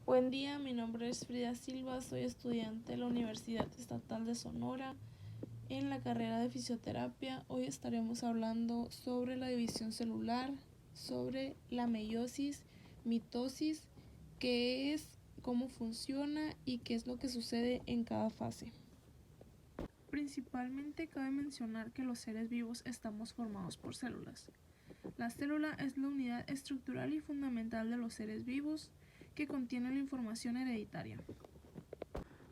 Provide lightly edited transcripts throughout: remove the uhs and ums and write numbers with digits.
Buen día, mi nombre es Frida Silva, soy estudiante de la Universidad Estatal de Sonora en la carrera de fisioterapia. Hoy estaremos hablando sobre la división celular, sobre la meiosis, mitosis, qué es, cómo funciona y qué es lo que sucede en cada fase. Principalmente cabe mencionar que los seres vivos estamos formados por células. La célula es la unidad estructural y fundamental de los seres vivos que contiene la información hereditaria.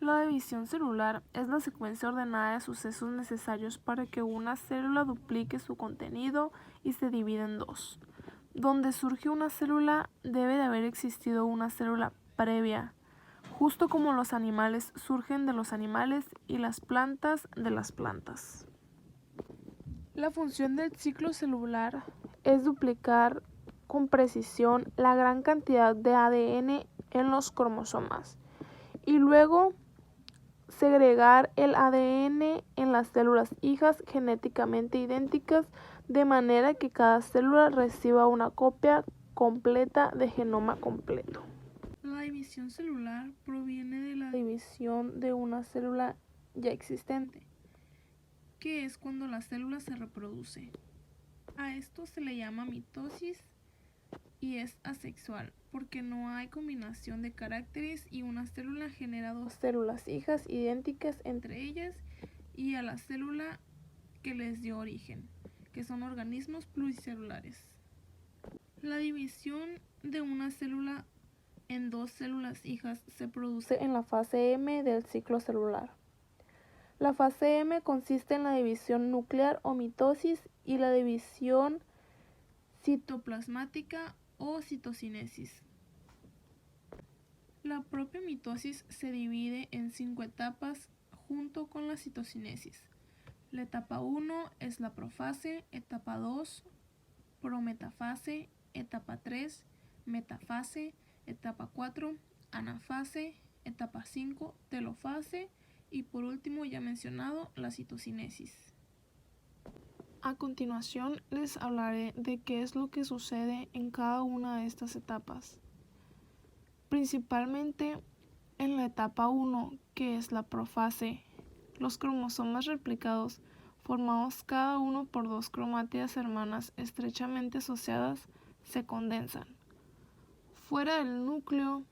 La división celular es la secuencia ordenada de sucesos necesarios para que una célula duplique su contenido y se divida en dos. Donde surge una célula debe de haber existido una célula previa, justo como los animales surgen de los animales y las plantas de las plantas. La función del ciclo celular es duplicar con precisión la gran cantidad de ADN en los cromosomas y luego segregar el ADN en las células hijas genéticamente idénticas de manera que cada célula reciba una copia completa de genoma completo. La división celular proviene de la división de una célula ya existente, que es cuando la célula se reproduce. A esto se le llama mitosis y es asexual porque no hay combinación de caracteres y una célula genera dos células hijas idénticas entre ellas y a la célula que les dio origen, que son organismos pluricelulares. La división de una célula en dos células hijas se produce en la fase M del ciclo celular. La fase M consiste en la división nuclear o mitosis y la división citoplasmática o citocinesis. La propia mitosis se divide en 5 etapas junto con la citocinesis. La etapa 1 es la profase, etapa 2, prometafase, etapa 3, metafase, etapa 4, anafase, etapa 5, telofase y por último ya mencionado la citocinesis. A continuación les hablaré de qué es lo que sucede en cada una de estas etapas. Principalmente en la etapa 1, que es la profase, los cromosomas replicados, formados cada uno por dos cromátidas hermanas estrechamente asociadas, se condensan. Fuera del núcleo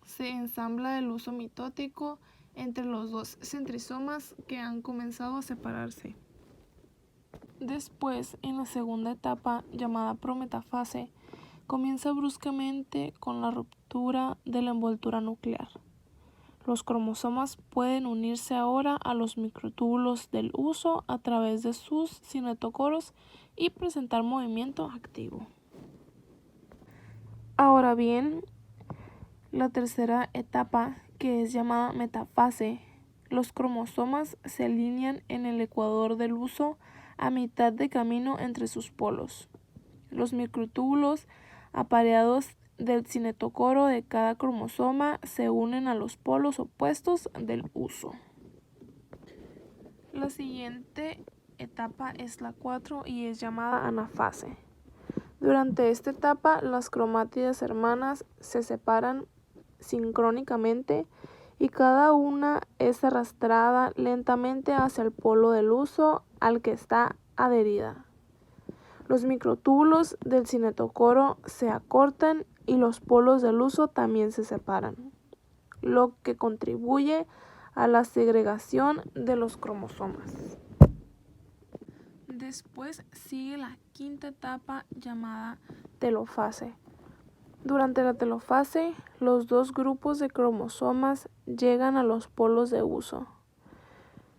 se ensambla el huso mitótico entre los dos centrisomas que han comenzado a separarse. Después, en la segunda etapa, llamada prometafase, comienza bruscamente con la ruptura de la envoltura nuclear. Los cromosomas pueden unirse ahora a los microtúbulos del huso a través de sus cinetocoros y presentar movimiento activo. Ahora bien, la tercera etapa, que es llamada metafase, los cromosomas se alinean en el ecuador del huso a mitad de camino entre sus polos. Los microtúbulos apareados del cinetocoro de cada cromosoma se unen a los polos opuestos del huso. La siguiente etapa es la 4 y es llamada anafase. Durante esta etapa, las cromátidas hermanas se separan sincrónicamente y cada una es arrastrada lentamente hacia el polo del huso al que está adherida. Los microtúbulos del cinetocoro se acortan y los polos del huso también se separan, lo que contribuye a la segregación de los cromosomas. Después sigue la quinta etapa llamada telofase. Durante la telofase, los dos grupos de cromosomas llegan a los polos de huso.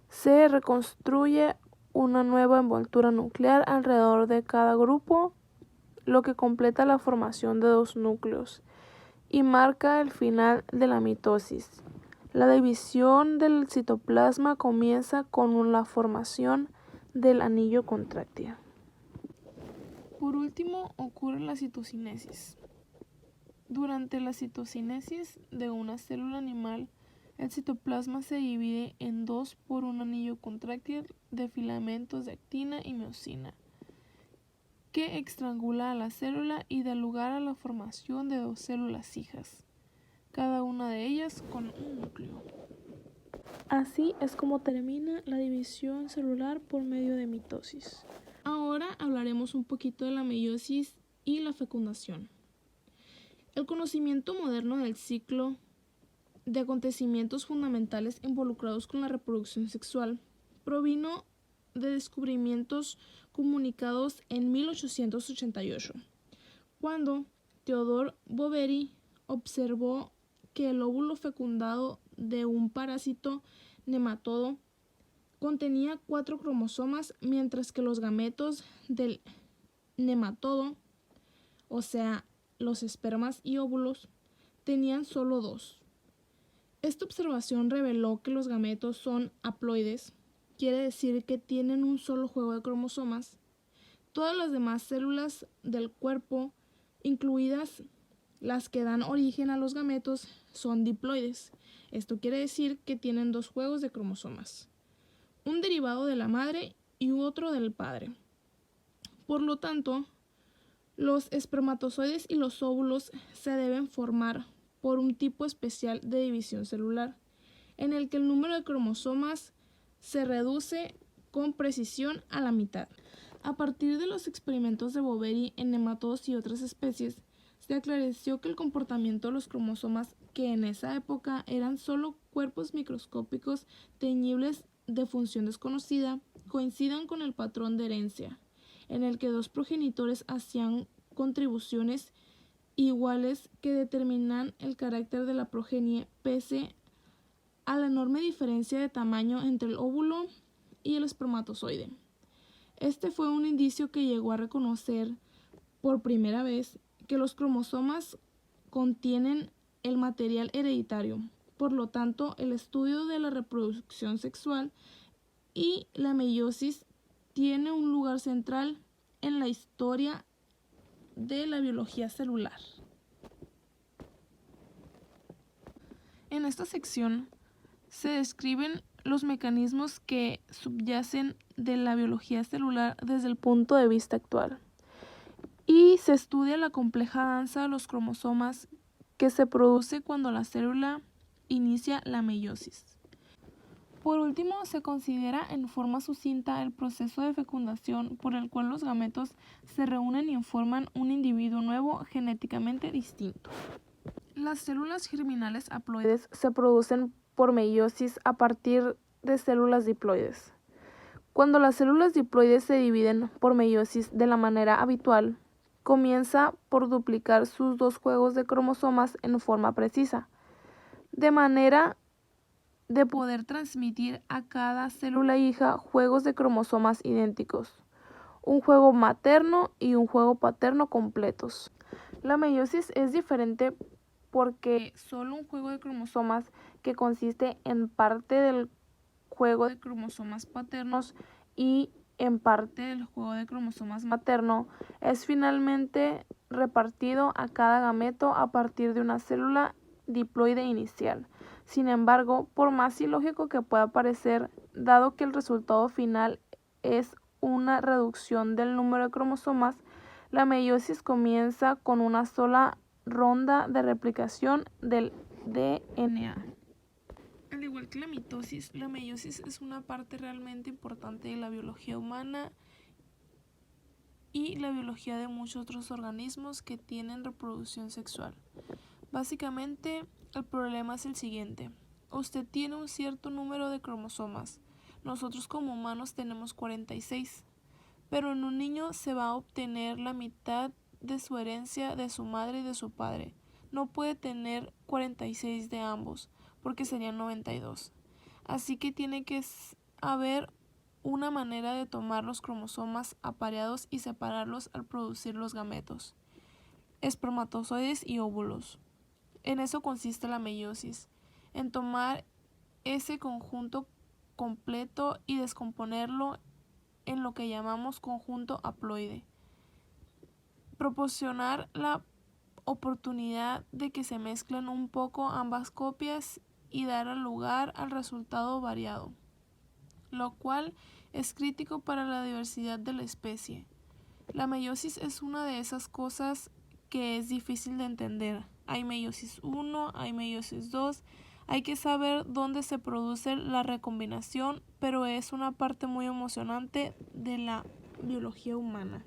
Se reconstruye una nueva envoltura nuclear alrededor de cada grupo, lo que completa la formación de dos núcleos y marca el final de la mitosis. La división del citoplasma comienza con la formación del anillo contráctil. Por último, ocurre la citocinesis. Durante la citocinesis de una célula animal, el citoplasma se divide en dos por un anillo contráctil de filamentos de actina y miosina, que estrangula a la célula y da lugar a la formación de dos células hijas. cada una de ellas con un núcleo. Así es como termina la división celular por medio de mitosis. Ahora hablaremos un poquito de la meiosis y la fecundación. El conocimiento moderno del ciclo de acontecimientos fundamentales involucrados con la reproducción sexual provino de descubrimientos comunicados en 1888, cuando Theodore Boveri observó que el óvulo fecundado de un parásito nematodo contenía 4 cromosomas, mientras que los gametos del nematodo, o sea, los espermas y óvulos, tenían solo 2. Esta observación reveló que los gametos son haploides, quiere decir que tienen un solo juego de cromosomas. Todas las demás células del cuerpo, incluidas las que dan origen a los gametos, son diploides. Esto quiere decir que tienen 2 juegos de cromosomas, un derivado de la madre y otro del padre. Por lo tanto, los espermatozoides y los óvulos se deben formar por un tipo especial de división celular, en el que el número de cromosomas se reduce con precisión a la mitad. A partir de los experimentos de Boveri en nematodos y otras especies, se aclareció que el comportamiento de los cromosomas, que en esa época eran solo cuerpos microscópicos teñibles de función desconocida, coincidan con el patrón de herencia, en el que 2 progenitores hacían contribuciones iguales que determinan el carácter de la progenie pese a la enorme diferencia de tamaño entre el óvulo y el espermatozoide. Este fue un indicio que llegó a reconocer por primera vez que los cromosomas contienen el material hereditario. Por lo tanto, el estudio de la reproducción sexual y la meiosis tiene un lugar central en la historia de la biología celular. En esta sección se describen los mecanismos que subyacen de la biología celular desde el punto de vista actual, y se estudia la compleja danza de los cromosomas que se produce cuando la célula inicia la meiosis. Por último, se considera en forma sucinta el proceso de fecundación por el cual los gametos se reúnen y forman un individuo nuevo genéticamente distinto. Las células germinales haploides se producen por meiosis a partir de células diploides. Cuando las células diploides se dividen por meiosis de la manera habitual, comienza por duplicar sus 2 juegos de cromosomas en forma precisa, de manera de poder transmitir a cada célula hija juegos de cromosomas idénticos, un juego materno y un juego paterno completos. La meiosis es diferente porque solo un juego de cromosomas, que consiste en parte del juego de cromosomas paternos y en parte del juego de cromosomas materno, es finalmente repartido a cada gameto a partir de una célula diploide inicial. Sin embargo, por más ilógico que pueda parecer, dado que el resultado final es una reducción del número de cromosomas, la meiosis comienza con una sola ronda de replicación del DNA. Al igual que la mitosis, la meiosis es una parte realmente importante de la biología humana y la biología de muchos otros organismos que tienen reproducción sexual. Básicamente, el problema es el siguiente. Usted tiene un cierto número de cromosomas. Nosotros como humanos tenemos 46, pero en un niño se va a obtener la mitad de su herencia de su madre y de su padre. No puede tener 46 de ambos, porque serían 92. Así que tiene que haber una manera de tomar los cromosomas apareados y separarlos al producir los gametos, espermatozoides y óvulos. En eso consiste la meiosis, en tomar ese conjunto completo y descomponerlo en lo que llamamos conjunto haploide. Proporcionar la oportunidad de que se mezclen un poco ambas copias y dar lugar al resultado variado, lo cual es crítico para la diversidad de la especie. La meiosis es una de esas cosas que es difícil de entender. hay meiosis 1, hay meiosis 2. Hay que saber dónde se produce la recombinación, pero es una parte muy emocionante de la biología humana.